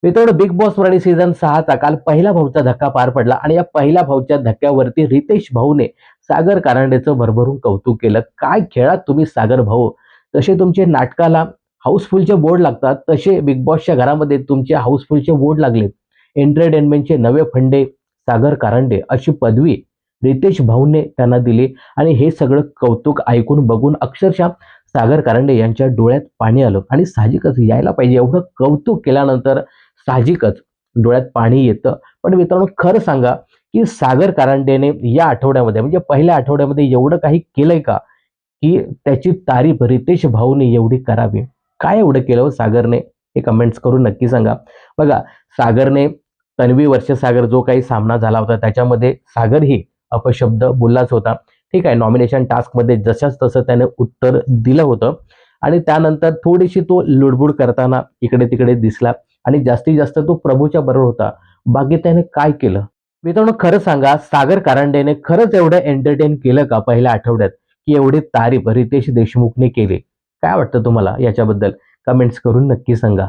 मित्रांनो, big boss Marathi season 6चा काल पहिला भाऊचा धक्का पार पडला आणि या पहिल्या भाऊच्या धक्क्यावरती रितेश भाऊने सागर कारंडेचं भरभरून कौतुक केलं. काय खेळात तुम्ही सागर भाऊ. तसे तुमचे नाटकाला हाऊसफुलचे बोर्ड लागतात, तसे बिग बॉसच्या घरामध्ये तुमचे हाऊसफुलचे बोर्ड लागले. एंटरटेनमेंटचे नवे फंडे सागर कारंडे अशी पदवी रितेश भाऊने त्यांना दिली आणि हे सगळं कौतुक ऐकून बघून अक्षरशः सागर कारंडे यांच्या डोळ्यात पाणी आलं आणि साहजिकच यायला पाहिजे. एवढं कौतुक केल्यानंतर साहजिकच डोळ्यात पाणी येतं. पण मित्रांनो, खरं सांगा, की सागर कारंडेने या आठवड्यामध्ये म्हणजे पहिल्या आठवड्यामध्ये एवढं काही केलंय का, की त्याची तारीफ रितेश भाऊने एवढी करावी? काय एवढं केलं हो सागरने? हे कमेंट्स करून नक्की सांगा. बघा, सागरने तन्वी वर्ष सागर जो काही सामना झाला होता त्याच्यामध्ये सागरही अपशब्द बोललाच होता. ठीक आहे, नॉमिनेशन टास्कमध्ये जशाच तसं त्याने उत्तर दिलं होतं आणि त्यानंतर थोडीशी तो लुडबुड करताना इकडे-तिकडे दिसला आणि जास्तीत जास्त तो प्रभूच्या बरोबर होता. बाकी त्याने काय केलं? मित्रांनो, खरं सांगा, सागर कारंडेने खरंच एवढं एंटरटेन केलं का पहिल्या आठवड्यात, की एवढी तारीफ रितेश देशमुखने केली? काय वाटतं तुम्हाला याच्याबद्दल? कमेंट्स करून नक्की सांगा.